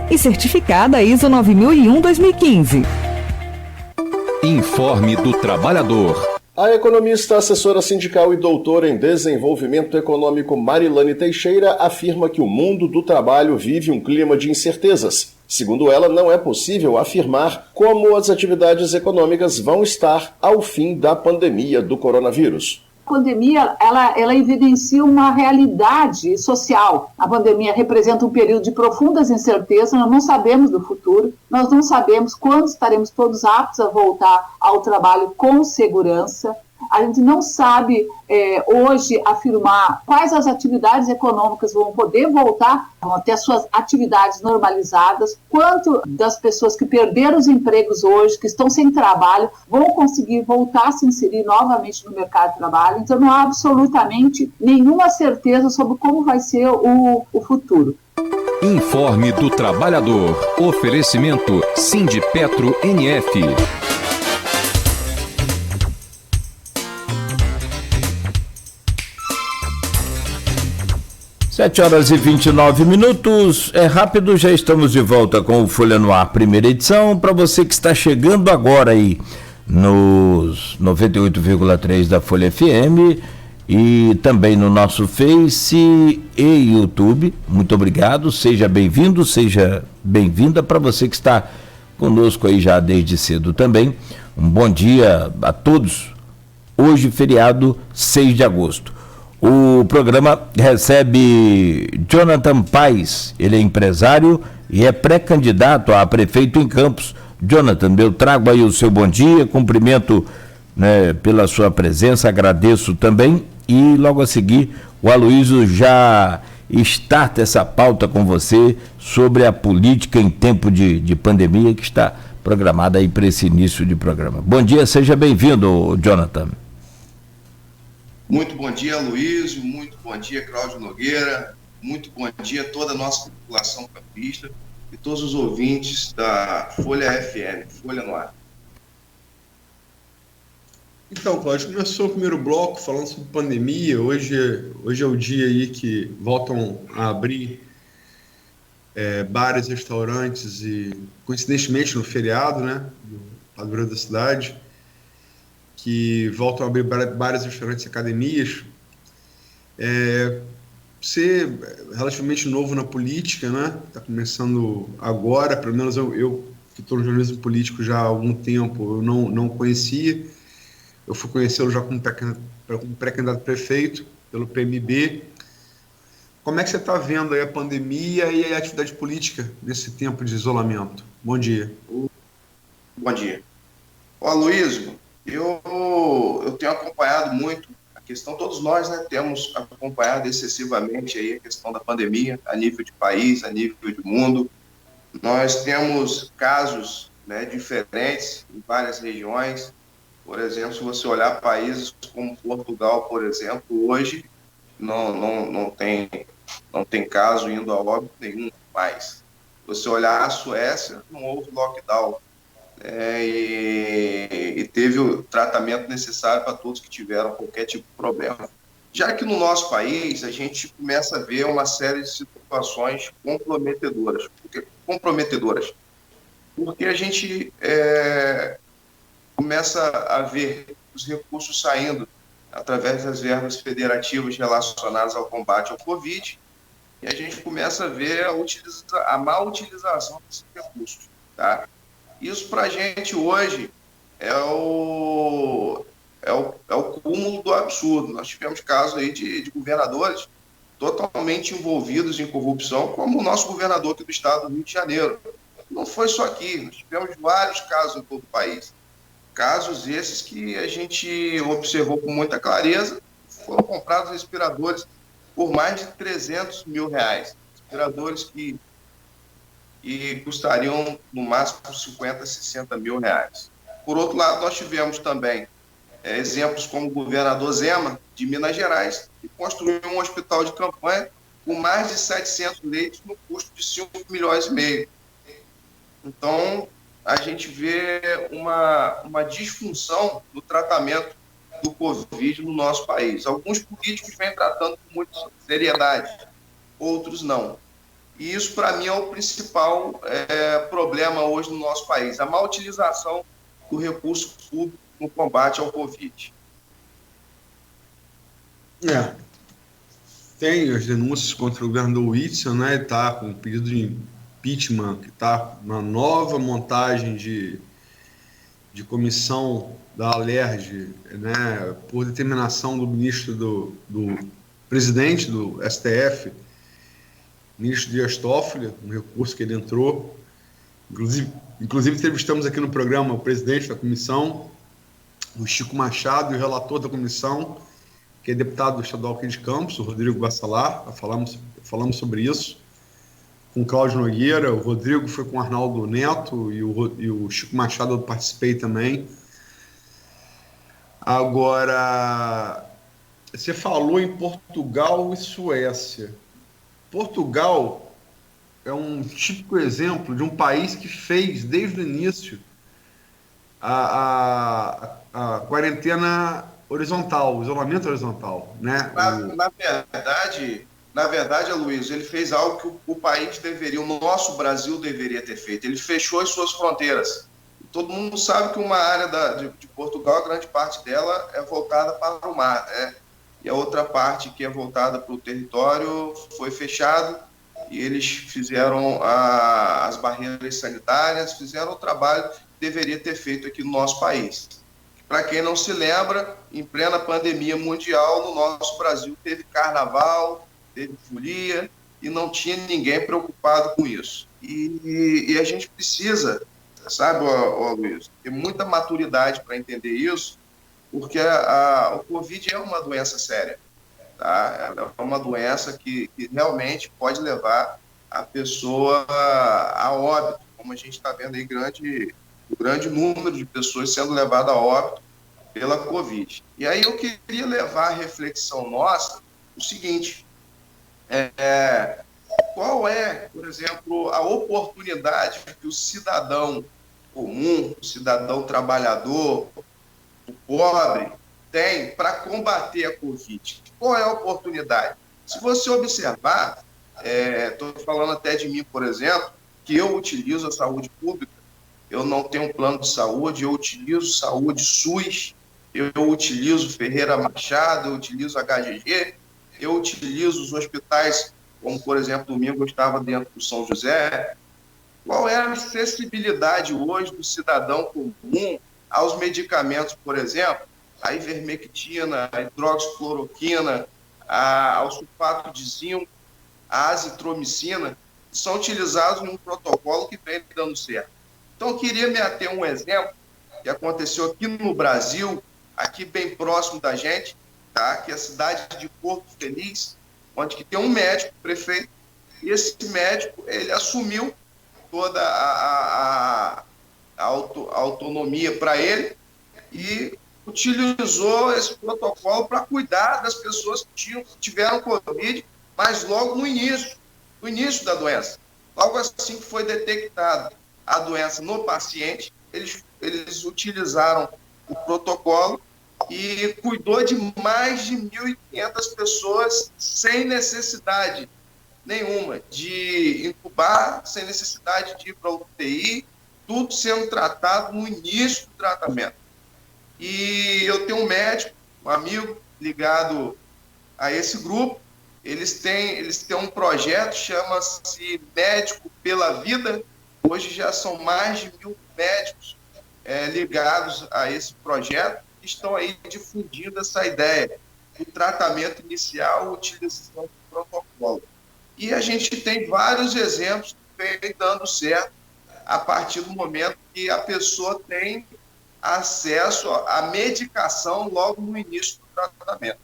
e certificada ISO 9001-2015. Informe do trabalhador. A economista, assessora sindical e doutora em desenvolvimento econômico Marilane Teixeira afirma que o mundo do trabalho vive um clima de incertezas. Segundo ela, não é possível afirmar como as atividades econômicas vão estar ao fim da pandemia do coronavírus. A pandemia, ela evidencia uma realidade social. A pandemia representa um período de profundas incertezas, nós não sabemos do futuro, nós não sabemos quando estaremos todos aptos a voltar ao trabalho com segurança. A gente não sabe hoje afirmar quais as atividades econômicas vão poder voltar, vão ter suas atividades normalizadas, quanto das pessoas que perderam os empregos hoje, que estão sem trabalho, vão conseguir voltar a se inserir novamente no mercado de trabalho. Então não há absolutamente nenhuma certeza sobre como vai ser o futuro. Informe do trabalhador. Oferecimento Sindipetro NF. 7h29. É rápido, já estamos de volta com o Folha no Ar, primeira edição. Para você que está chegando agora aí nos 98,3 da Folha FM e também no nosso Face e YouTube, muito obrigado, seja bem-vindo, seja bem-vinda. Para você que está conosco aí já desde cedo também, um bom dia a todos. Hoje, feriado 6 de agosto. O programa recebe Jonathan Paes, ele é empresário e é pré-candidato a prefeito em Campos. Jonathan, eu trago aí o seu bom dia, cumprimento, né, pela sua presença, agradeço também, e logo a seguir o Aloysio já starta essa pauta com você sobre a política em tempo de pandemia que está programada aí para esse início de programa. Bom dia, seja bem-vindo, Jonathan. Muito bom dia, Aloysio, muito bom dia, Cláudio Nogueira, muito bom dia a toda a nossa população campista e todos os ouvintes da Folha FM, Folha no Ar. Então, Cláudio, começou o primeiro bloco falando sobre pandemia. Hoje é o dia aí que voltam a abrir bares, restaurantes e, coincidentemente, no feriado, né, do padrão da cidade, que voltam a abrir bares, restaurantes e academias. Você é relativamente novo na política, né? Está começando agora, pelo menos eu que estou no jornalismo político já há algum tempo, eu não conhecia. Eu fui conhecê-lo já como pré-candidato a prefeito pelo PMB. Como é que você está vendo aí a pandemia e a atividade política nesse tempo de isolamento? Bom dia. Bom dia. Aloysio, eu tenho acompanhado muito a questão, todos nós, né, temos acompanhado excessivamente aí a questão da pandemia, a nível de país, a nível de mundo. Nós temos casos, né, diferentes em várias regiões. Por exemplo, se você olhar países como Portugal, por exemplo, hoje não tem caso indo a óbito nenhum mais. Se você olhar a Suécia, não houve lockdown. E teve o tratamento necessário para todos que tiveram qualquer tipo de problema. Já que no nosso país a gente começa a ver uma série de situações comprometedoras. Porque a gente começa a ver os recursos saindo através das verbas federativas relacionadas ao combate ao Covid, e a gente começa a ver a má utilização desses recursos, tá? Isso para a gente hoje é o cúmulo do absurdo. Nós tivemos casos aí de governadores totalmente envolvidos em corrupção, como o nosso governador aqui do estado do Rio de Janeiro. Não foi só aqui, nós tivemos vários casos em todo o país. Casos esses que a gente observou com muita clareza. Foram comprados respiradores por mais de R$300 mil. Respiradores que custariam no máximo 50, 60 mil reais. Por outro lado, nós tivemos também exemplos como o governador Zema, de Minas Gerais, que construiu um hospital de campanha com mais de 700 leitos no custo de 5,5 milhões. Então, a gente vê uma disfunção no tratamento do Covid no nosso país. Alguns políticos vêm tratando com muita seriedade, outros não. E isso, para mim, é o principal problema hoje no nosso país, a má utilização do recurso público no combate ao Covid. Tem as denúncias contra o governo do Whitson, né? Ele está com um pedido de impeachment, que está na nova montagem de comissão da Alerj, né? Por determinação do ministro do presidente do STF, ministro Dias Toffoli, um recurso que ele entrou. Inclusive entrevistamos aqui no programa o presidente da comissão, o Chico Machado, e o relator da comissão, que é deputado estadual aqui de Campos, o Rodrigo Bassalar. Falamos sobre isso com o Cláudio Nogueira. O Rodrigo foi com o Arnaldo Neto e o Chico Machado eu participei também. Agora, você falou em Portugal e Suécia. Portugal é um típico exemplo de um país que fez, desde o início, a quarentena horizontal, o isolamento horizontal, né? Na verdade, Aloysio, ele fez algo que o país deveria, o nosso Brasil deveria ter feito. Ele fechou as suas fronteiras. Todo mundo sabe que uma área de Portugal, a grande parte dela é voltada para o mar, né? E a outra parte que é voltada para o território foi fechado, e eles fizeram as barreiras sanitárias, fizeram o trabalho que deveria ter feito aqui no nosso país. Para quem não se lembra, em plena pandemia mundial, no nosso Brasil teve carnaval, teve folia, e não tinha ninguém preocupado com isso. E a gente precisa, sabe, Luiz, ter muita maturidade para entender isso, porque o Covid é uma doença séria, tá? É uma doença que realmente pode levar a pessoa a óbito, como a gente está vendo aí o grande número de pessoas sendo levadas a óbito pela Covid. E aí eu queria levar a reflexão nossa o seguinte: qual é, por exemplo, a oportunidade que o cidadão comum, o cidadão trabalhador, o pobre, tem para combater a Covid? Qual é a oportunidade? Se você observar, estou falando até de mim, por exemplo, que eu utilizo a saúde pública, eu não tenho um plano de saúde, eu utilizo saúde SUS, eu utilizo Ferreira Machado, eu utilizo HGG, eu utilizo os hospitais, como, por exemplo, domingo eu estava dentro do São José. Qual é a acessibilidade hoje do cidadão comum aos medicamentos, por exemplo, a ivermectina, a hidroxicloroquina, ao sulfato de zinco, a azitromicina, que são utilizados em um protocolo que vem dando certo. Então, eu queria me ater a um exemplo que aconteceu aqui no Brasil, aqui bem próximo da gente, tá? Que é a cidade de Porto Feliz, onde que tem um médico, prefeito, e esse médico, ele assumiu toda a autonomia para ele e utilizou esse protocolo para cuidar das pessoas que tiveram Covid, mas logo no início da doença. Logo assim que foi detectada a doença no paciente, eles utilizaram o protocolo e cuidou de mais de 1.500 pessoas sem necessidade nenhuma de intubar, sem necessidade de ir para o UTI, tudo sendo tratado no início do tratamento. E eu tenho um médico, um amigo ligado a esse grupo, eles têm um projeto, chama-se Médico pela Vida. Hoje já são mais de 1.000 médicos ligados a esse projeto, que estão aí difundindo essa ideia do tratamento inicial, utilização do protocolo. E a gente tem vários exemplos que vem dando certo a partir do momento que a pessoa tem acesso à medicação logo no início do tratamento.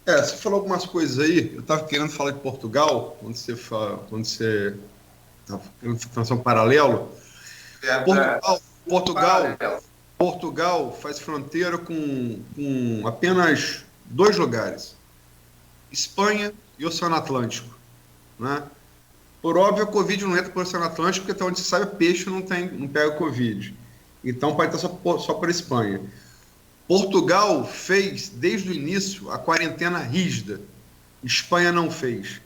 Você falou algumas coisas aí, eu estava querendo falar de Portugal, quando você estava querendo fazer um paralelo. Portugal faz fronteira com apenas 2 lugares, Espanha e Oceano Atlântico, né? Por óbvio, a Covid não entra por Oceano Atlântico, porque até onde se sabe, peixe não pega Covid. Então, pode estar só por Espanha. Portugal fez, desde o início, a quarentena rígida. Espanha não fez.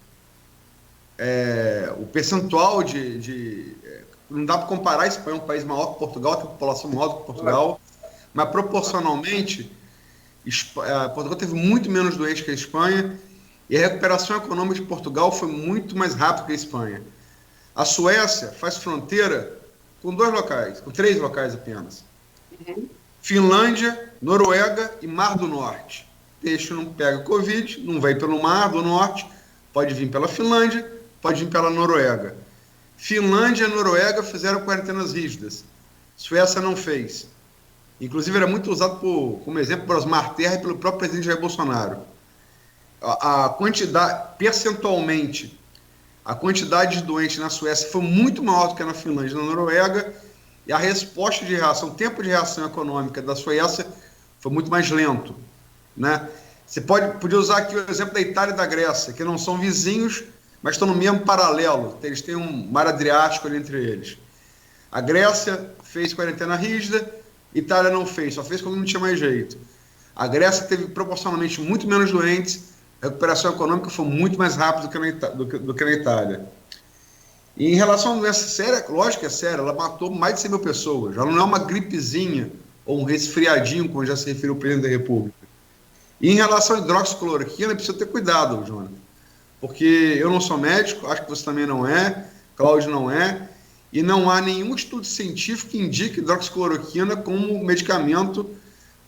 o percentual não dá para comparar, a Espanha é um país maior que Portugal, tem população maior que Portugal, mas proporcionalmente, Portugal teve muito menos doentes que a Espanha, e a recuperação econômica de Portugal foi muito mais rápida que a Espanha. A Suécia faz fronteira com 3 locais apenas. Finlândia, Noruega e Mar do Norte. Peixe não pega Covid, não vai pelo Mar do Norte, pode vir pela Finlândia, pode vir pela Noruega. Finlândia e Noruega fizeram quarentenas rígidas. Suécia não fez. Inclusive, era muito usado como exemplo por Osmar Terra e pelo próprio presidente Jair Bolsonaro. A quantidade, percentualmente, a quantidade de doentes na Suécia foi muito maior do que na Finlândia e na Noruega, e a resposta de reação, o tempo de reação econômica da Suécia foi muito mais lento, né? Você podia usar aqui o exemplo da Itália e da Grécia, que não são vizinhos, mas estão no mesmo paralelo. Eles têm um mar Adriático ali entre eles. A Grécia fez quarentena rígida, a Itália não fez, só fez quando não tinha mais jeito. A Grécia teve proporcionalmente muito menos doentes, a recuperação econômica foi muito mais rápida do que na Itália. E em relação à doença séria, lógico que é séria, ela matou mais de 100 mil pessoas. Já não é uma gripezinha ou um resfriadinho, como já se referiu o presidente da República. E em relação à hidroxicloroquina, precisa ter cuidado, Jonathan, porque eu não sou médico, acho que você também não é, Cláudio não é, e não há nenhum estudo científico que indique hidroxicloroquina como medicamento,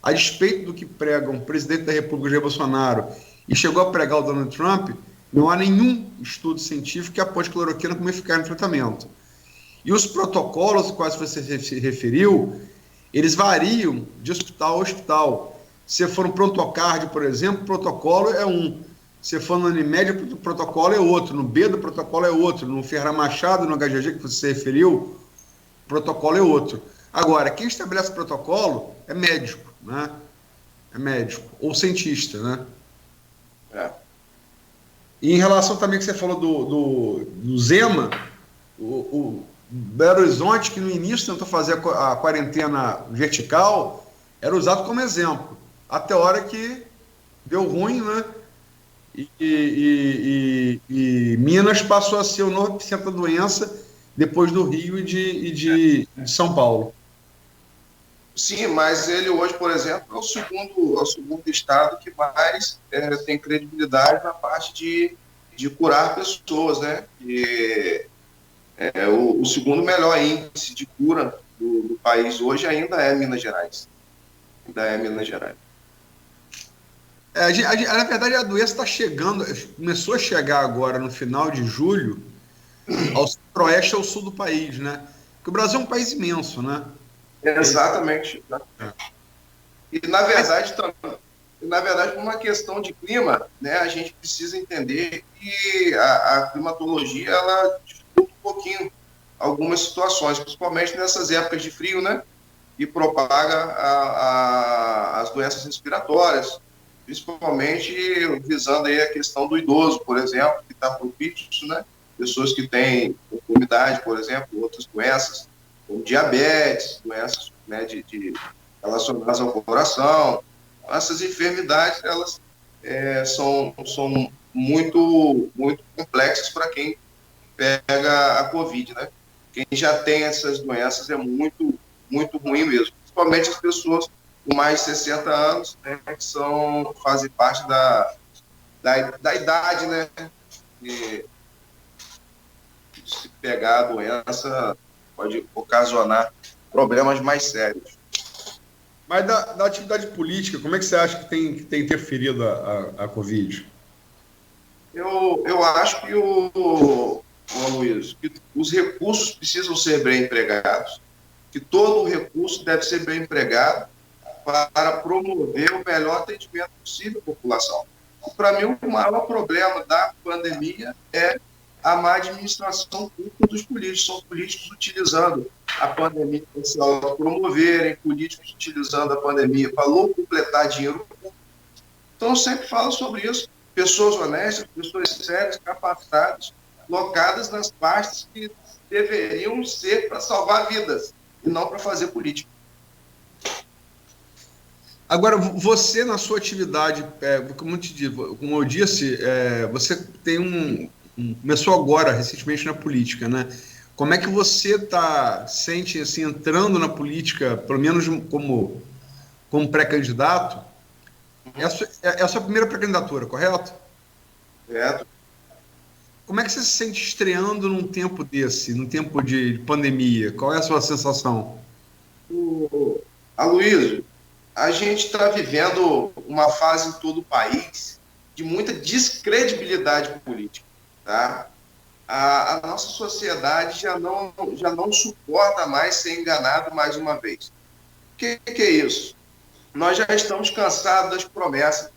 a despeito do que pregam o presidente da República, Jair Bolsonaro, e chegou a pregar o Donald Trump. Não há nenhum estudo científico que aponte cloroquina como eficaz no tratamento. E os protocolos aos quais você se referiu, eles variam de hospital a hospital. Se for um prontocardio, por exemplo, o protocolo é um. Se for no Unimed, o protocolo é outro. No B do protocolo é outro. No Ferreira Machado, no HGG que você se referiu, o protocolo é outro. Agora, quem estabelece o protocolo é médico, né? É médico. Ou cientista, né? E em relação também que você falou do Zema, o Belo Horizonte, que no início tentou fazer a quarentena vertical, era usado como exemplo, até a hora que deu ruim, né? E Minas passou a ser o novo epicentro da doença depois do Rio e de São Paulo. Sim, mas ele hoje, por exemplo, é o segundo estado que mais tem credibilidade na parte de curar pessoas, né? E, o segundo melhor índice de cura do país hoje ainda é Minas Gerais. Na verdade, a doença está chegando, começou a chegar agora no final de julho, ao centro-oeste e ao sul do país, né? Porque o Brasil é um país imenso, né? Exatamente. E, na verdade, por uma questão de clima, né, a gente precisa entender que a climatologia, ela dificulta um pouquinho algumas situações, principalmente nessas épocas de frio, né, que propaga as doenças respiratórias, principalmente visando aí a questão do idoso, por exemplo, que está propício, né, pessoas que têm comorbidade, por exemplo, outras doenças, como diabetes, doenças, né, relacionadas ao coração. Essas enfermidades, elas são muito, muito complexas para quem pega a Covid, né? Quem já tem essas doenças é muito, muito ruim mesmo. Principalmente as pessoas com mais de 60 anos, né, que fazem parte da idade, né? E se pegar a doença pode ocasionar problemas mais sérios. Mas da atividade política, como é que você acha que tem interferido a Covid? Eu acho que, Luiz, que os recursos precisam ser bem empregados, que todo o recurso deve ser bem empregado para promover o melhor atendimento possível à população. Para mim, o maior problema da pandemia é a má administração pública dos políticos. São políticos utilizando a pandemia para se autopromoverem, políticos utilizando a pandemia para completar dinheiro. Então, eu sempre falo sobre isso. Pessoas honestas, pessoas sérias, capacitadas, locadas nas pastas que deveriam ser para salvar vidas e não para fazer política. Agora, você na sua atividade, como eu disse, você tem começou agora, recentemente, na política, né? Como é que você sente, assim, entrando na política, pelo menos como pré-candidato? É a sua primeira pré-candidatura, correto? Certo. Como é que você se sente estreando num tempo desse, num tempo de pandemia? Qual é a sua sensação? Aloysio, a gente está vivendo uma fase em todo o país de muita descredibilidade política, tá? A nossa sociedade já não suporta mais ser enganado mais uma vez. O que é isso? Nós já estamos cansados das promessas.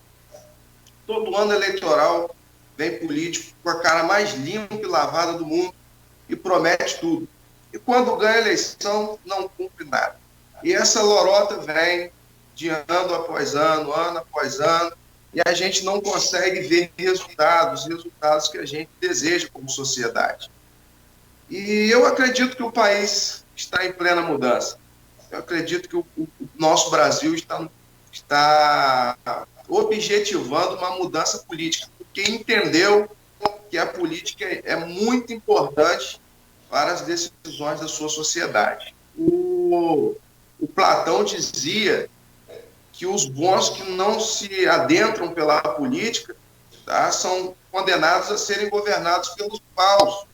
Todo ano eleitoral vem político com a cara mais limpa e lavada do mundo e promete tudo. E quando ganha a eleição, não cumpre nada. E essa lorota vem de ano após ano após ano, e a gente não consegue ver resultados que a gente deseja como sociedade. E eu acredito que o país está em plena mudança. Eu acredito que o nosso Brasil está objetivando uma mudança política, porque entendeu que a política é muito importante para as decisões da sua sociedade. O Platão dizia que os bons que não se adentram pela política, tá, são condenados a serem governados pelos maus.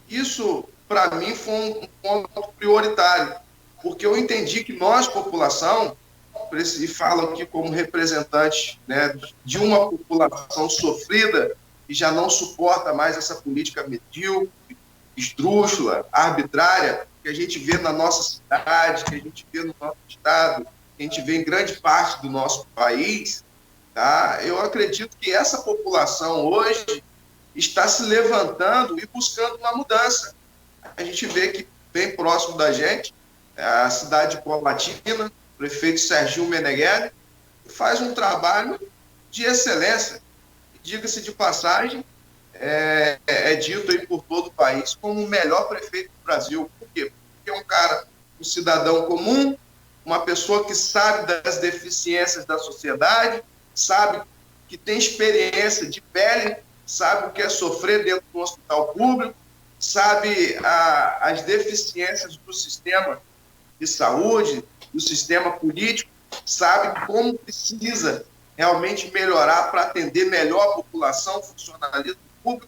Isso, para mim, foi um ponto prioritário, porque eu entendi que nós, população, e falo aqui como representante, né, de uma população sofrida e já não suporta mais essa política medíocre, esdrúxula, arbitrária, que a gente vê na nossa cidade, que a gente vê no nosso estado, que a gente vê em grande parte do nosso país, tá? Eu acredito que essa população hoje está se levantando e buscando uma mudança. A gente vê que bem próximo da gente, a cidade de Colatina, o prefeito Serginho Meneghelli, faz um trabalho de excelência. Diga-se de passagem, é dito aí por todo o país como o melhor prefeito do Brasil. Por quê? Porque é um cara, um cidadão comum, uma pessoa que sabe das deficiências da sociedade, sabe que tem experiência de pele, sabe o que é sofrer dentro de um hospital público, sabe as deficiências do sistema de saúde, do sistema político, sabe como precisa realmente melhorar para atender melhor a população, funcionalismo público,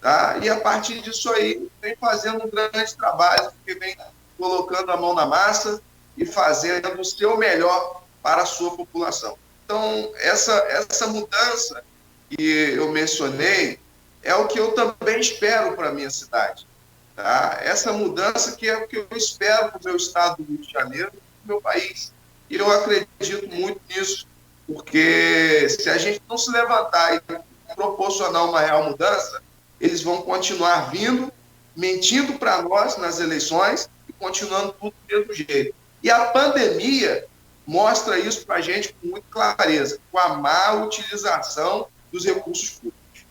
tá? E a partir disso aí, vem fazendo um grande trabalho, porque vem colocando a mão na massa e fazendo o seu melhor para a sua população. Então, essa mudança que eu mencionei é o que eu também espero para a minha cidade. Tá? Essa mudança que é o que eu espero para o meu estado do Rio de Janeiro e para o meu país. E eu acredito muito nisso, porque se a gente não se levantar e proporcionar uma real mudança, eles vão continuar vindo, mentindo para nós nas eleições e continuando tudo do mesmo jeito. E a pandemia mostra isso para a gente com muita clareza, com a má utilização dos recursos públicos.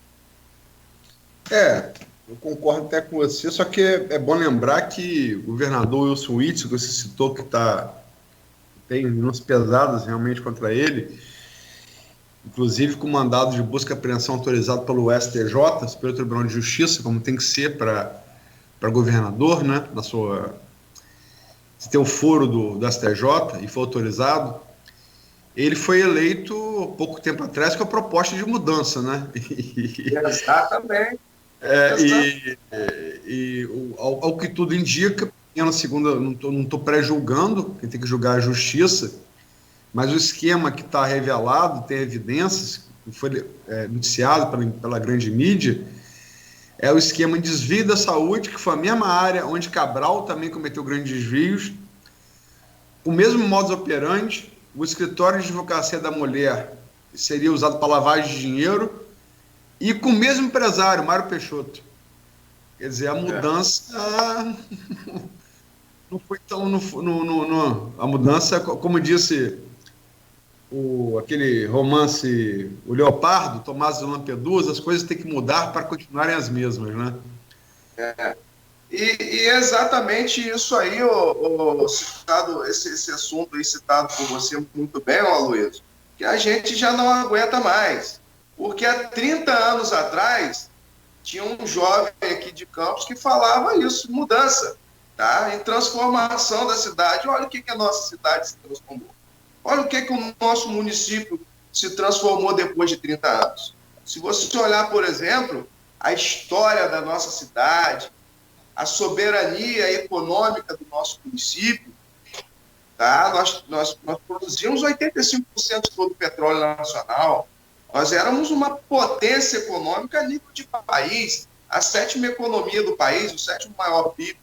Eu concordo até com você, só que é bom lembrar que o governador Wilson Witzel, que você citou, que tem umas pesadas realmente contra ele, inclusive com mandado de busca e apreensão autorizado pelo STJ, Superior Tribunal de Justiça, como tem que ser para governador, né, se tem o foro do STJ e foi autorizado, ele foi eleito pouco tempo atrás com a proposta de mudança, né? Exatamente. Ao que tudo indica, eu na segunda não estou pré-julgando, quem tem que julgar é a justiça, mas o esquema que está revelado, tem evidências, que foi noticiado pela grande mídia, é o esquema de desvio da saúde, que foi a mesma área onde Cabral também cometeu grandes desvios, o mesmo modus operandi, o escritório de advocacia da mulher seria usado para lavagem de dinheiro, e com o mesmo empresário, Mário Peixoto. Quer dizer, a mudança não foi tão... a mudança, como disse aquele romance, O Leopardo, Tomás de Lampedusa, as coisas têm que mudar para continuarem as mesmas, né? E exatamente isso aí, citado, esse assunto aí citado por você muito bem, Aloysio, que a gente já não aguenta mais. Porque há 30 anos atrás, tinha um jovem aqui de Campos que falava isso, mudança, tá? Em transformação da cidade. Olha o que a nossa cidade se transformou. Olha o que o nosso município se transformou depois de 30 anos. Se você olhar, por exemplo, a história da nossa cidade, a soberania econômica do nosso município, tá? Nós produzimos 85% de todo o petróleo nacional. Nós éramos uma potência econômica a nível de país, a 7ª economia do país, o 7º maior PIB.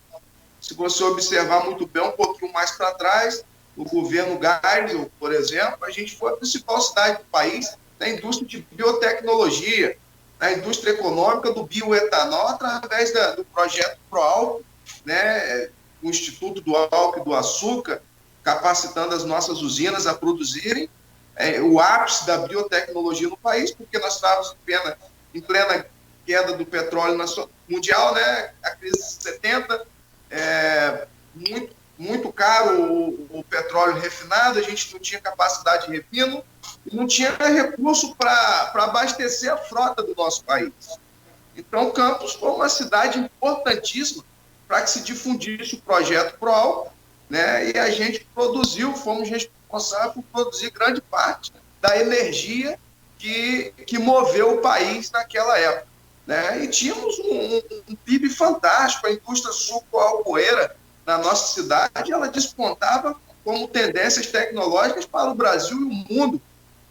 Se você observar muito bem, um pouquinho mais para trás, o governo Geisel, por exemplo, a gente foi a principal cidade do país na indústria de biotecnologia, na indústria econômica do bioetanol, através do projeto ProAlco, né, o Instituto do Álcool e do Açúcar, capacitando as nossas usinas a produzirem o ápice da biotecnologia no país, porque nós estávamos em plena queda do petróleo mundial, né, a crise de 70, muito caro o petróleo refinado, a gente não tinha capacidade de refino, e não tinha recurso para abastecer a frota do nosso país. Então, Campos foi uma cidade importantíssima para que se difundisse o projeto ProAlco, né? E a gente fomos responsáveis por produzir grande parte da energia que moveu o país naquela época, né? E tínhamos um PIB fantástico, a indústria sucro-alcooeira na nossa cidade, ela despontava como tendências tecnológicas para o Brasil e o mundo,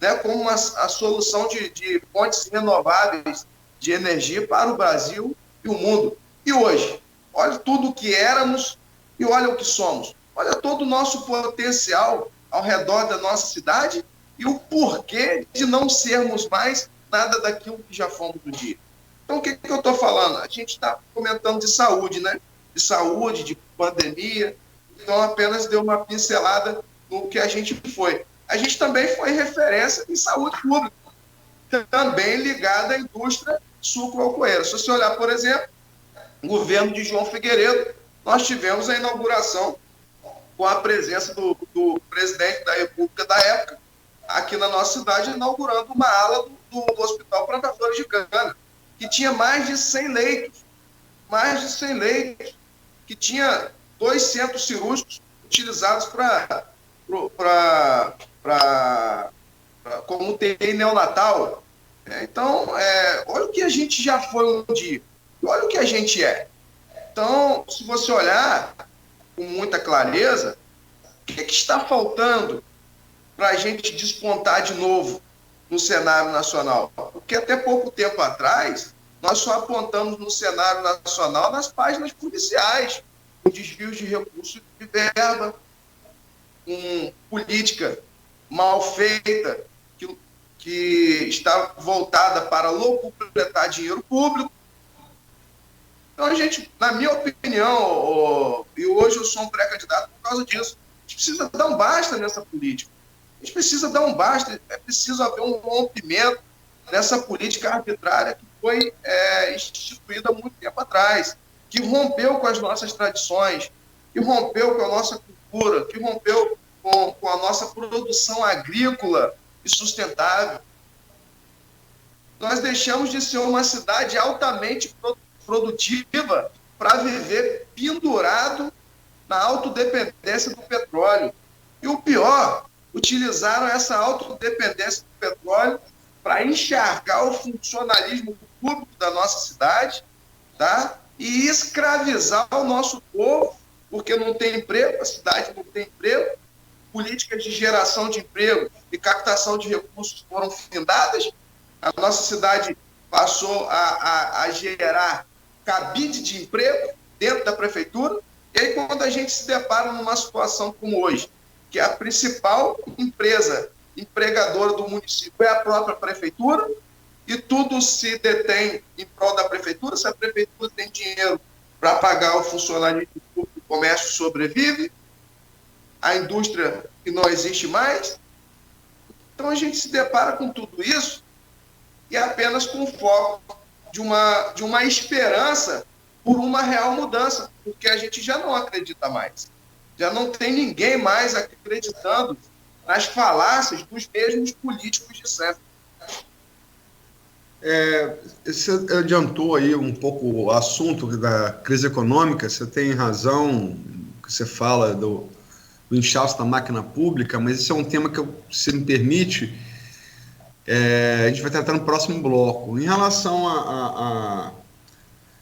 né, como a solução de fontes renováveis de energia para o Brasil e o mundo. E hoje, olha tudo o que éramos e olha o que somos. Olha todo o nosso potencial ao redor da nossa cidade e o porquê de não sermos mais nada daquilo que já fomos um dia. Então, o que eu estou falando? A gente está comentando de saúde, né? De saúde, de pandemia. Então, apenas deu uma pincelada no que a gente foi. A gente também foi referência em saúde pública, também ligada à indústria sucro-alcooeira. Se você olhar, por exemplo, o governo de João Figueiredo, nós tivemos a inauguração com a presença do presidente da República da época, aqui na nossa cidade, inaugurando uma ala do Hospital Plantadores de Cana, que tinha mais de 100 leitos, que tinha 2 centros cirúrgicos utilizados como UTI neonatal. Então, olha o que a gente já foi um dia, olha o que a gente é. Então, se você olhar com muita clareza, o que está faltando para a gente despontar de novo no cenário nacional? Porque até pouco tempo atrás, nós só apontamos no cenário nacional nas páginas policiais, com desvios de recursos de verba, com política mal feita, que está voltada para locupletar dinheiro público. Então, a gente, na minha opinião, e hoje eu sou um pré-candidato por causa disso, a gente precisa dar um basta nessa política. A gente precisa dar um basta, é preciso haver um rompimento nessa política arbitrária que foi instituída há muito tempo atrás, que rompeu com as nossas tradições, que rompeu com a nossa cultura, que rompeu com a nossa produção agrícola e sustentável. Nós deixamos de ser uma cidade altamente produtiva para viver pendurado na autodependência do petróleo. E o pior, utilizaram essa autodependência do petróleo para encharcar o funcionalismo público da nossa cidade, tá? E escravizar o nosso povo, porque não tem emprego, a cidade não tem emprego, políticas de geração de emprego e captação de recursos foram findadas, a nossa cidade passou a gerar cabide de emprego dentro da prefeitura, e aí quando a gente se depara numa situação como hoje, que a principal empresa empregadora do município é a própria prefeitura, e tudo se detém em prol da prefeitura, se a prefeitura tem dinheiro para pagar o funcionalismo público, o comércio sobrevive, a indústria que não existe mais. Então a gente se depara com tudo isso e apenas com foco de uma esperança por uma real mudança, porque a gente já não acredita mais. Já não tem ninguém mais acreditando nas falácias dos mesmos políticos de sempre. Você adiantou aí um pouco o assunto da crise econômica, você tem razão que você fala do inchaço da máquina pública, mas esse é um tema que, se me permite, a gente vai tratar no próximo bloco. Em relação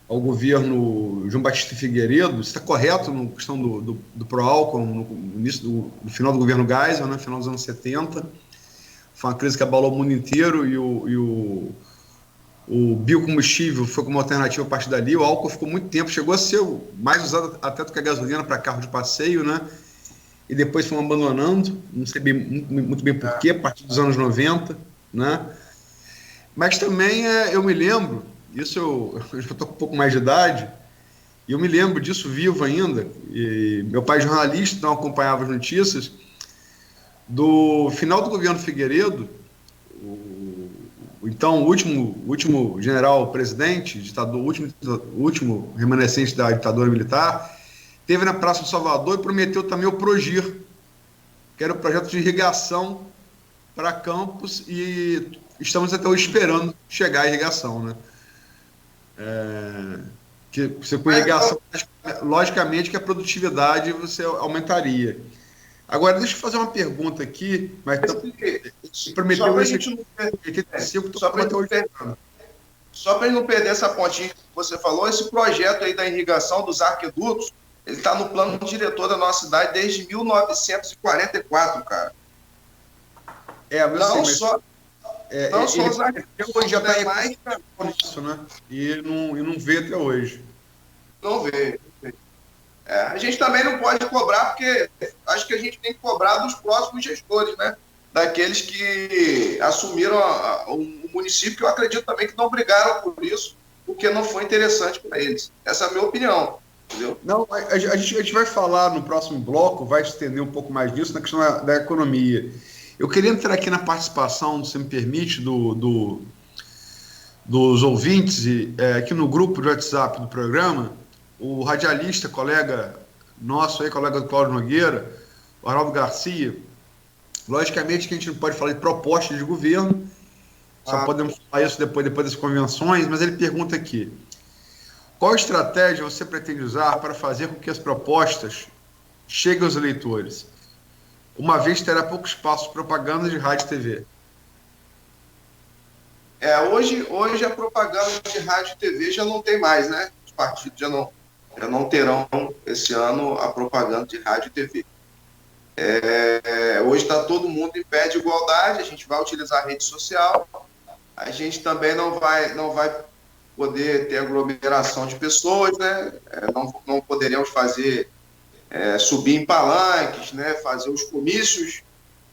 ao governo João Batista Figueiredo, você está correto na questão do pró-álcool, no final do governo Geisel, né, final dos anos 70, foi uma crise que abalou o mundo inteiro e o biocombustível foi como alternativa a partir dali. O álcool ficou muito tempo, chegou a ser mais usado até do que a gasolina para carro de passeio, né? E depois foram abandonando, não sei muito bem porquê, a partir dos anos 90, né? Mas também eu me lembro, isso eu já estou com um pouco mais de idade, e eu me lembro disso vivo ainda, e meu pai é jornalista, então acompanhava as notícias, do final do governo Figueiredo, então, o último general-presidente, ditador, último remanescente da ditadura militar, esteve na Praça do Salvador e prometeu também o Progir, que era o projeto de irrigação para Campos, e estamos até hoje esperando chegar a irrigação, né? Que você com irrigação, logicamente que a produtividade você aumentaria. Agora, deixa eu fazer uma pergunta aqui, mas prometeu isso aqui. Só para não perder essa pontinha que você falou, esse projeto aí da irrigação dos arquedutos, ele está no plano diretor da nossa cidade desde 1944, cara. Não só os arquedutos, hoje já está mais isso, né? E não vê até hoje. Não vê. A gente também não pode cobrar, porque acho que a gente tem que cobrar dos próximos gestores, né? Daqueles que assumiram o município, que eu acredito também que não brigaram por isso, porque não foi interessante para eles. Essa é a minha opinião, entendeu? Não, a gente vai falar no próximo bloco, vai estender um pouco mais disso na questão da economia. Eu queria entrar aqui na participação, se me permite, dos ouvintes, aqui no grupo de WhatsApp do programa. O radialista, colega nosso aí, colega do Cláudio Nogueira, o Arnaldo Garcia, logicamente que a gente não pode falar de propostas de governo, só podemos falar isso depois das convenções, mas ele pergunta aqui: qual estratégia você pretende usar para fazer com que as propostas cheguem aos eleitores, uma vez terá pouco espaço de propaganda de rádio e TV? Hoje a propaganda de rádio e TV já não tem mais, né? Os partidos já não terão esse ano a propaganda de rádio e TV. Hoje está todo mundo em pé de igualdade, a gente vai utilizar a rede social, a gente também não vai poder ter aglomeração de pessoas, né? Não poderemos fazer subir em palanques, né? Fazer os comícios,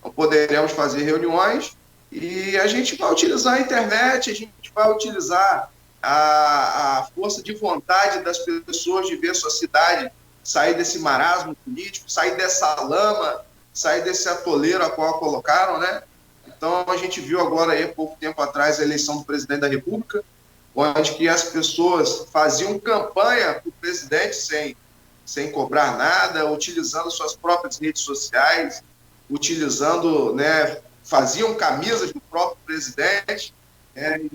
não poderemos fazer reuniões, e a gente vai utilizar a internet, a gente vai utilizar a força de vontade das pessoas de ver sua cidade sair desse marasmo político, sair dessa lama, sair desse atoleiro a qual colocaram, né? Então, a gente viu agora, aí, pouco tempo atrás, a eleição do presidente da República, onde que as pessoas faziam campanha para o presidente sem cobrar nada, utilizando suas próprias redes sociais, utilizando, né, faziam camisas do próprio presidente,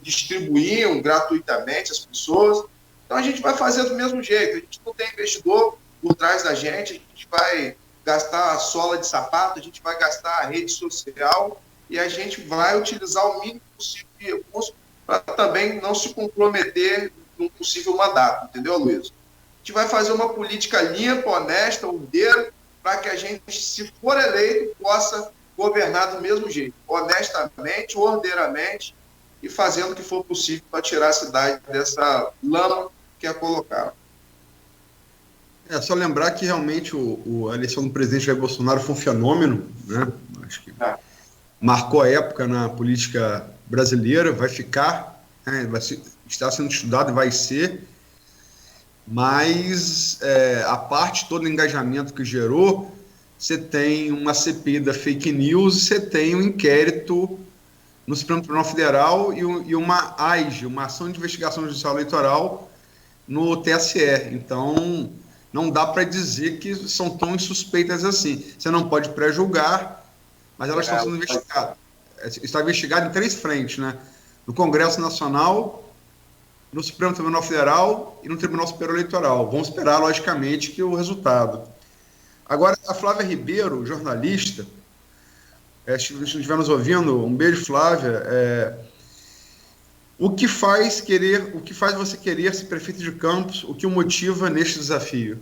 distribuíam gratuitamente as pessoas. Então a gente vai fazer do mesmo jeito, a gente não tem investidor por trás da gente, a gente vai gastar a sola de sapato, a gente vai gastar a rede social e a gente vai utilizar o mínimo possível de recursos para também não se comprometer num possível mandato, entendeu, Luiz? A gente vai fazer uma política limpa, honesta, ordeira, para que a gente, se for eleito, possa governar do mesmo jeito, honestamente, ordeiramente, e fazendo o que for possível para tirar a cidade dessa lama que a colocaram. Só lembrar que realmente a eleição do presidente Jair Bolsonaro foi um fenômeno, né? Acho que marcou a época na política brasileira, vai ficar, né? Está sendo estudado e vai ser, mas a parte todo o engajamento que gerou, você tem uma CPI da fake news, você tem um inquérito no Supremo Tribunal Federal e uma AIGE, uma ação de investigação judicial eleitoral no TSE. Então, não dá para dizer que são tão insuspeitas assim. Você não pode pré-julgar, mas elas estão sendo investigadas. Está investigado em 3 frentes, né? no Congresso Nacional, no Supremo Tribunal Federal e no Tribunal Superior Eleitoral. Vamos esperar, logicamente, que o resultado. Agora, a Flávia Ribeiro, jornalista, se estiver nos ouvindo, um beijo, Flávia. O que faz você querer ser prefeito de Campos? O que o motiva neste desafio?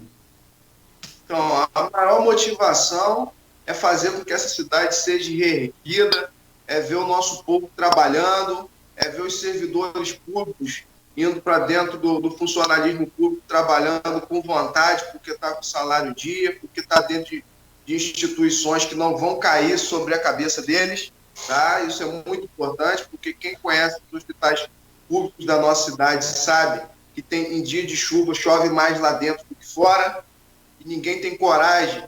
Então, a maior motivação é fazer com que essa cidade seja reerguida, é ver o nosso povo trabalhando, é ver os servidores públicos indo para dentro do funcionalismo público, trabalhando com vontade, porque está com salário dia, porque está dentro de instituições que não vão cair sobre a cabeça deles. Tá? Isso é muito importante, porque quem conhece os hospitais públicos da nossa cidade sabe que em dia de chuva chove mais lá dentro do que fora, e ninguém tem coragem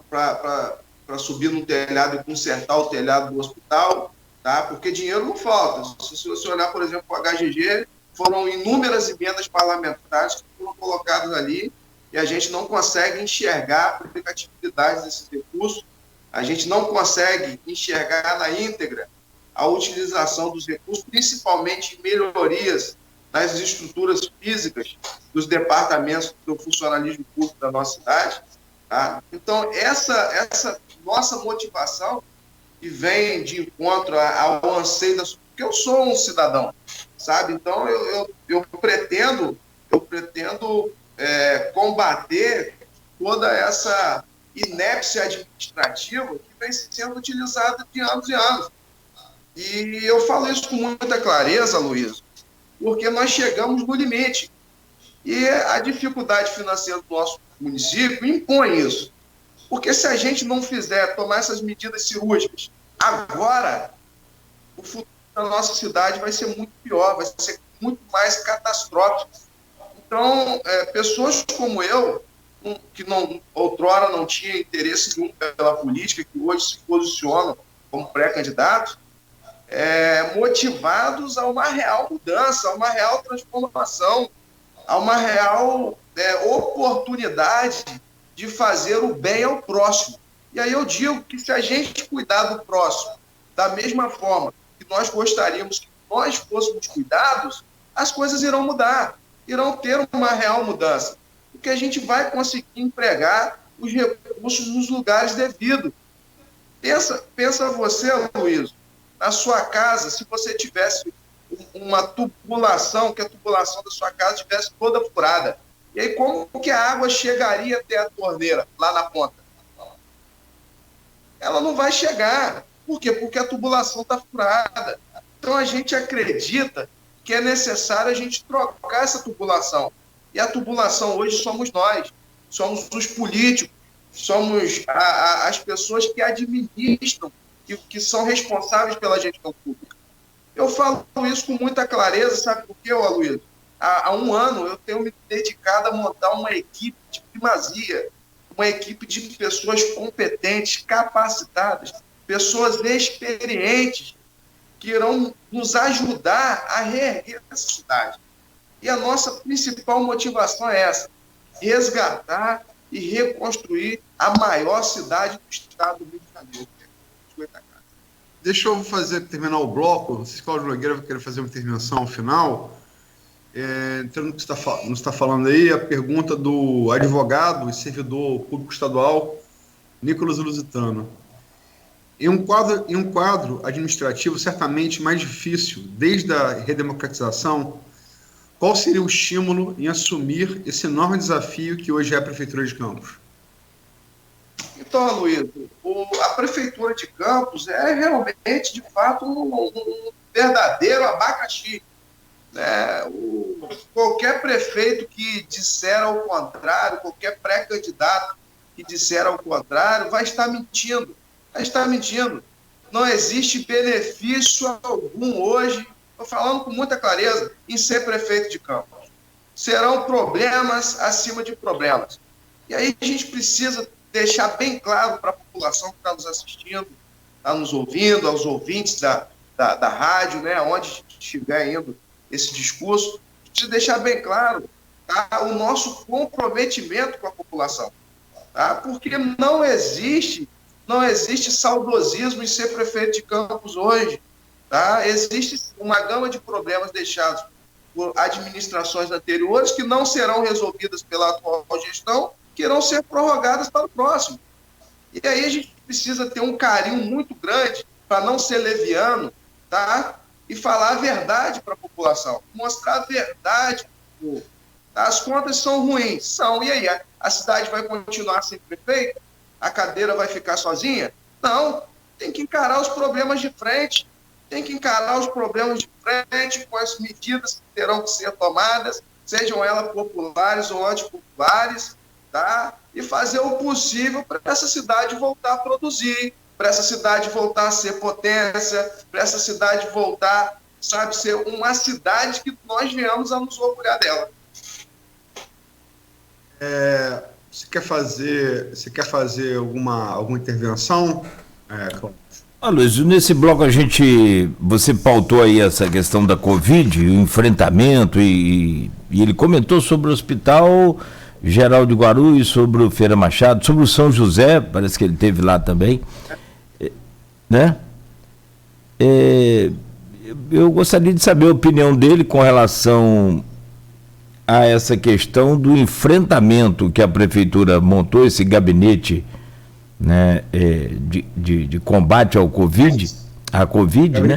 para subir no telhado e consertar o telhado do hospital, tá? Porque dinheiro não falta. Se você olhar, por exemplo, o HGG, foram inúmeras emendas parlamentares que foram colocadas ali e a gente não consegue enxergar a aplicabilidade desses recursos, a gente não consegue enxergar na íntegra a utilização dos recursos, principalmente em melhorias nas estruturas físicas dos departamentos do funcionalismo público da nossa cidade. Tá? Então, essa nossa motivação que vem de encontro ao anseio porque eu sou um cidadão, sabe? Então, eu pretendo combater toda essa inépcia administrativa que vem sendo utilizada de anos e anos. E eu falo isso com muita clareza, Luiz, porque nós chegamos no limite. E a dificuldade financeira do nosso município impõe isso. Porque se a gente não tomar essas medidas cirúrgicas agora, o futuro da nossa cidade vai ser muito pior, vai ser muito mais catastrófico. Então, pessoas como eu, que outrora não tinha interesse nenhum pela política, que hoje se posicionam como pré-candidatos, motivados a uma real mudança, a uma real transformação, a uma real oportunidade de fazer o bem ao próximo. E aí eu digo que se a gente cuidar do próximo da mesma forma que nós gostaríamos que nós fôssemos cuidados, as coisas irão mudar, irão ter uma real mudança, porque a gente vai conseguir empregar os recursos nos lugares devidos. Pensa você, Luiz, na sua casa, se você tivesse uma tubulação, que a tubulação da sua casa estivesse toda furada, e aí como que a água chegaria até a torneira, lá na ponta? Ela não vai chegar. Por quê? Porque a tubulação está furada. Então a gente acredita que é necessário a gente trocar essa tubulação. E a tubulação hoje somos nós, somos os políticos, somos as pessoas que administram, que são responsáveis pela gestão pública. Eu falo isso com muita clareza, sabe por quê, Aloysio? Há um ano eu tenho me dedicado a montar uma equipe de primazia, uma equipe de pessoas competentes, capacitadas, pessoas experientes, que irão nos ajudar a reerguer essa cidade. E a nossa principal motivação é essa: resgatar e reconstruir a maior cidade do estado do Rio de Janeiro. Deixa eu terminar o bloco. Não sei se o Cláudio Nogueira vai querer fazer uma intervenção ao final. Entrando no que você está falando aí, a pergunta do advogado e servidor público estadual Nicolas Lusitano. Em um quadro administrativo certamente mais difícil, desde a redemocratização, qual seria o estímulo em assumir esse enorme desafio que hoje é a Prefeitura de Campos? Então, Aloysio, a Prefeitura de Campos é realmente, de fato, um verdadeiro abacaxi. Qualquer prefeito que disser ao contrário, qualquer pré-candidato que disser ao contrário, vai estar mentindo. Não existe benefício algum hoje, estou falando com muita clareza, em ser prefeito de Campos. Serão problemas acima de problemas. E aí a gente precisa deixar bem claro para a população que está nos assistindo, está nos ouvindo, aos ouvintes da rádio, onde estiver indo esse discurso, precisa deixar bem claro, tá, o nosso comprometimento com a população. Tá? Porque não existe saudosismo em ser prefeito de Campos hoje. Tá? Existe uma gama de problemas deixados por administrações anteriores que não serão resolvidas pela atual gestão, que irão ser prorrogadas para o próximo. E aí a gente precisa ter um carinho muito grande para não ser leviano, tá? E falar a verdade para a população, mostrar a verdade para o povo. As contas são ruins, são, e aí? A cidade vai continuar sem prefeito? A cadeira vai ficar sozinha? Não, tem que encarar os problemas de frente, com as medidas que terão que ser tomadas, sejam elas populares ou antipopulares, tá? E fazer o possível para essa cidade voltar a produzir, para essa cidade voltar a ser potência, para essa cidade voltar, sabe, ser uma cidade que nós viemos a nos orgulhar dela. Você quer fazer alguma intervenção? Luiz, nesse bloco você pautou aí essa questão da Covid, o enfrentamento, e ele comentou sobre o Hospital Geral de Guarulhos, sobre o Feira Machado, sobre o São José, parece que ele esteve lá também, né? Eu gostaria de saber a opinião dele com relação a essa questão do enfrentamento que a Prefeitura montou, esse gabinete, né, de combate ao Covid, né?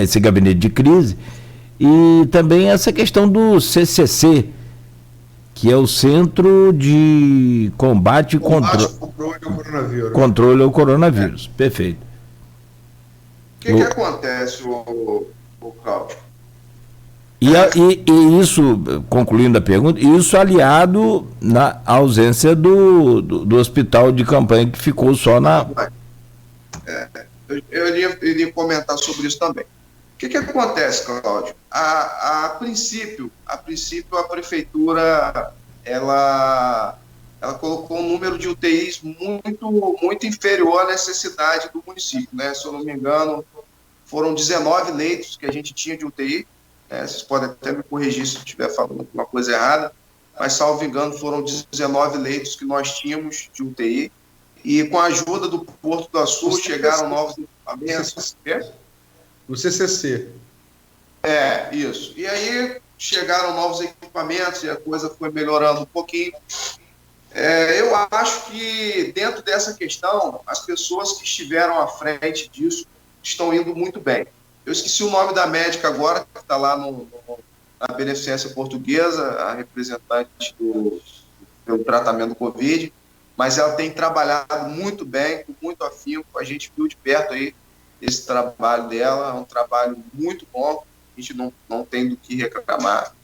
Esse gabinete de crise, e também essa questão do CCC, que é o Centro de Combate e Controle ao Coronavírus. Perfeito. O que acontece, o Cláudio? E isso, concluindo a pergunta, isso aliado na ausência do hospital de campanha, que ficou só na... Eu iria comentar sobre isso também. O que acontece, Cláudio? A princípio, a Prefeitura, ela colocou um número de UTIs muito inferior à necessidade do município, né? Se eu não me engano, foram 19 leitos que a gente tinha de UTI. Vocês podem até me corrigir se eu estiver falando alguma coisa errada, mas, salvo engano, foram 19 leitos que nós tínhamos de UTI, e com a ajuda do Porto do Açul chegaram novos equipamentos. O CCC. Isso. E aí chegaram novos equipamentos e a coisa foi melhorando um pouquinho. Eu acho que, dentro dessa questão, as pessoas que estiveram à frente disso estão indo muito bem. Eu esqueci o nome da médica agora, que está lá na Beneficência Portuguesa, a representante do tratamento do Covid, mas ela tem trabalhado muito bem, com muito afinco. A gente viu de perto aí esse trabalho dela, é um trabalho muito bom, a gente não tem do que reclamar.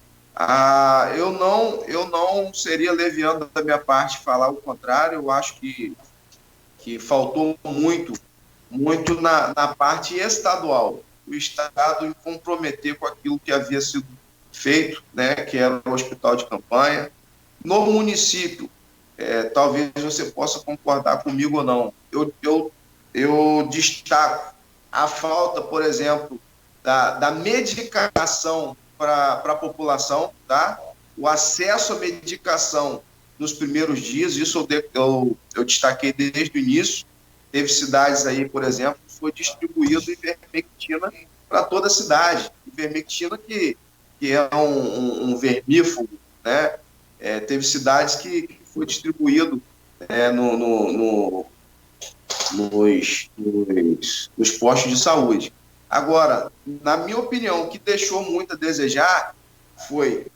Eu não seria leviano da minha parte falar o contrário. Eu acho que faltou muito na parte estadual, o Estado em comprometer com aquilo que havia sido feito, né, que era o hospital de campanha. No município, talvez você possa concordar comigo ou não, eu destaco a falta, por exemplo, da medicação para a população, tá? O acesso à medicação nos primeiros dias, isso eu destaquei desde o início. Teve cidades aí, por exemplo, que foi distribuído ivermectina para toda a cidade. Ivermectina que é um vermífugo, né? Teve cidades que foi distribuído nos postos de saúde. Agora, na minha opinião, o que deixou muito a desejar foi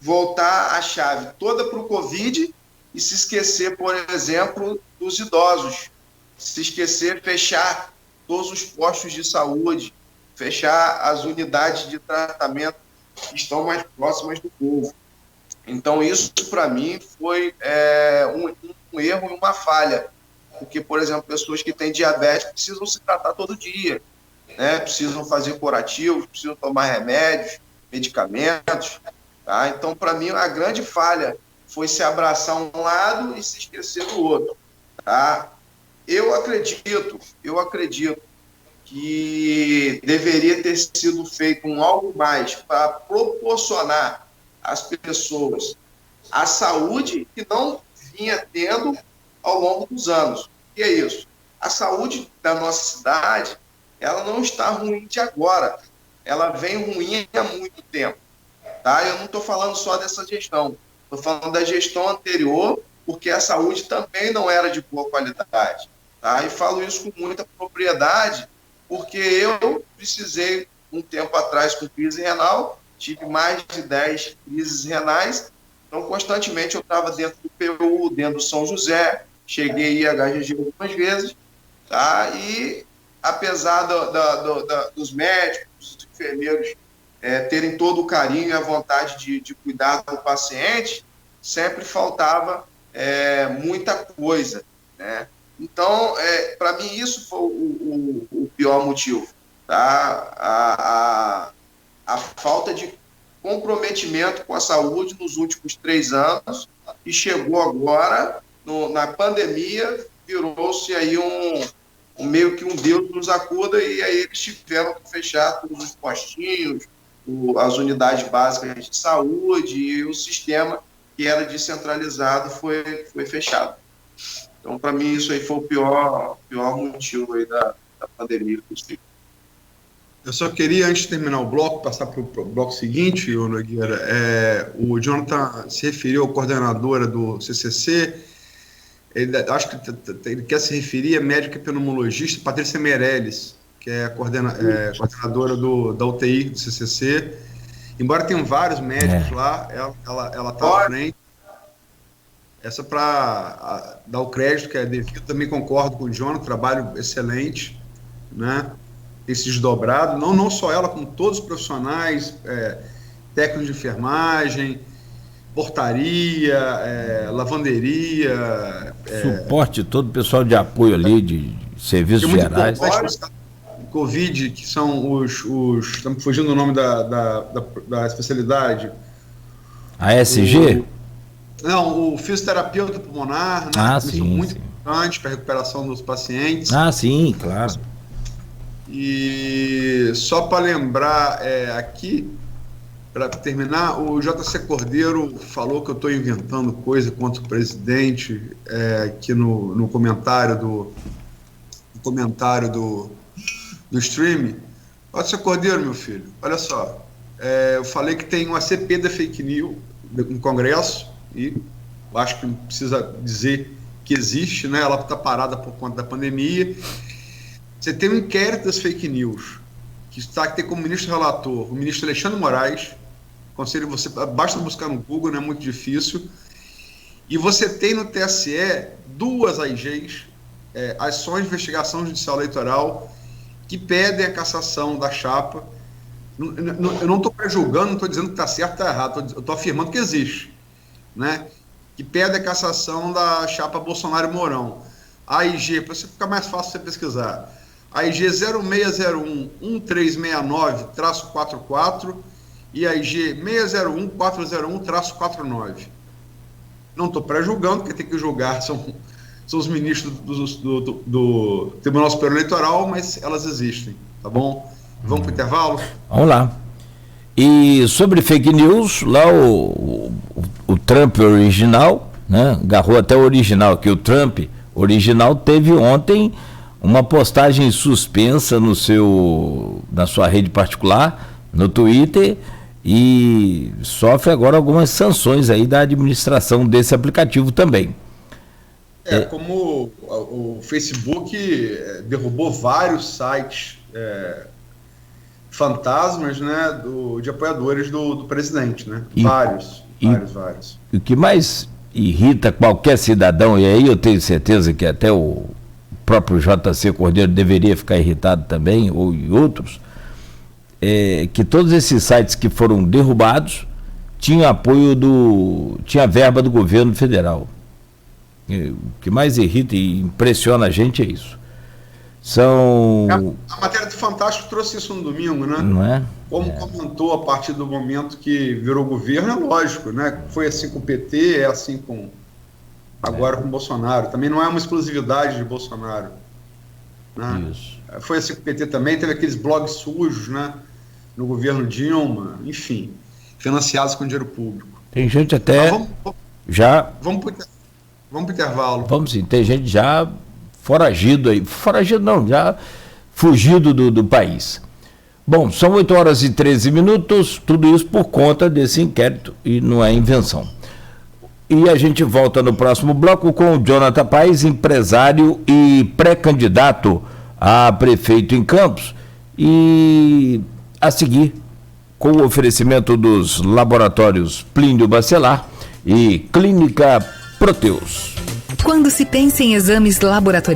voltar a chave toda para o Covid e se esquecer, por exemplo, dos idosos. Se esquecer, fechar todos os postos de saúde, fechar as unidades de tratamento que estão mais próximas do povo. Então, isso, para mim, foi um erro e uma falha. Porque, por exemplo, pessoas que têm diabetes precisam se tratar todo dia, né? Precisam fazer curativos, precisam tomar remédios, medicamentos. Tá? Então, para mim, a grande falha foi se abraçar um lado e se esquecer do outro. Tá? Eu acredito que deveria ter sido feito algo mais para proporcionar às pessoas a saúde que não vinha tendo ao longo dos anos. E é isso. A saúde da nossa cidade, ela não está ruim de agora. Ela vem ruim há muito tempo. Tá? Eu não estou falando só dessa gestão. Estou falando da gestão anterior, porque a saúde também não era de boa qualidade. Tá? E falo isso com muita propriedade, porque eu precisei, um tempo atrás, com crise renal, tive mais de 10 crises renais, então constantemente eu estava dentro do PU, dentro do São José, cheguei a HGG algumas vezes, tá? E apesar dos médicos, dos enfermeiros terem todo o carinho e a vontade de cuidar do paciente, sempre faltava muita coisa, né? Então, para mim, isso foi o pior motivo, tá? A falta de comprometimento com a saúde nos últimos 3 anos, e chegou agora, na pandemia, virou-se aí meio que um Deus nos acuda, e aí eles tiveram que fechar todos os postinhos, as unidades básicas de saúde, e o sistema que era descentralizado foi fechado. Então, para mim, isso aí foi o pior motivo aí da pandemia possível. Eu só queria, antes de terminar o bloco, passar para o bloco seguinte, Nogueira. O Jonathan se referiu à coordenadora do CCC, acho que ele quer se referir à médica pneumologista Patrícia Meirelles, que é coordenadora da UTI do CCC. Embora tenham vários médicos lá, ela está à frente. Essa para dar o crédito que é devido. Também concordo com o Jonathan, trabalho excelente, né? Tem se desdobrado, não só ela, como todos os profissionais, técnicos de enfermagem, portaria, lavanderia. Suporte, todo o pessoal de apoio ali, de serviços gerais. Covid, que são estamos fugindo do nome da especialidade. ASG? Não, o fisioterapeuta pulmonar, né? Sim, muito importante para a recuperação dos pacientes. Sim, claro. E só para lembrar aqui, para terminar, o JC Cordeiro falou que eu estou inventando coisa contra o presidente aqui no comentário do stream. JC Cordeiro, meu filho, olha só, eu falei que tem uma CP da fake news no Congresso, e acho que não precisa dizer que existe, né? Ela está parada por conta da pandemia. Você tem um inquérito das fake news, que tem como ministro relator o ministro Alexandre Moraes. Aconselho você, basta buscar no Google, não é muito difícil. E você tem no TSE 2 AIGs, ações de investigação judicial eleitoral, que pedem a cassação da chapa. Eu não estou prejulgando, não estou dizendo que está certo ou está errado, eu estou afirmando que existe, né? Que pede a cassação da chapa Bolsonaro e Mourão. A AIG, para você ficar mais fácil você pesquisar, AIG 0601-1369-44 e AIG 601-401-49. Não estou pré-julgando, porque tem que julgar são os ministros do Tribunal Superior Eleitoral, mas elas existem, tá bom? Vamos para o intervalo? Vamos lá. E sobre fake news, lá o Trump original, né, agarrou até o original, que o Trump original teve ontem uma postagem suspensa na sua rede particular, no Twitter, e sofre agora algumas sanções aí da administração desse aplicativo também. Como o Facebook derrubou vários sites fantasmas, né, de apoiadores do presidente, né? Vários. O que mais irrita qualquer cidadão, e aí eu tenho certeza que até o próprio JC Cordeiro deveria ficar irritado também, ou outros, que todos esses sites que foram derrubados tinham tinha verba do governo federal. O que mais irrita e impressiona a gente é isso. A matéria do Fantástico trouxe isso no domingo, né? Não é? Como comentou a partir do momento que virou governo, é lógico, né? Foi assim com o PT, é assim agora com o Bolsonaro. Também não é uma exclusividade de Bolsonaro, né? Isso. Foi assim com o PT também, teve aqueles blogs sujos, né? No governo Dilma, enfim, financiados com dinheiro público. Tem gente até Vamos para o intervalo. Vamos sim, tem gente já foragido aí. Foragido não, já fugido do país. Bom, são 8h13, tudo isso por conta desse inquérito e não é invenção. E a gente volta no próximo bloco com o Jonathan Paes, empresário e pré-candidato a prefeito em Campos, e a seguir com o oferecimento dos laboratórios Plínio Bacelar e Clínica Proteus. Quando se pensa em exames laboratoriais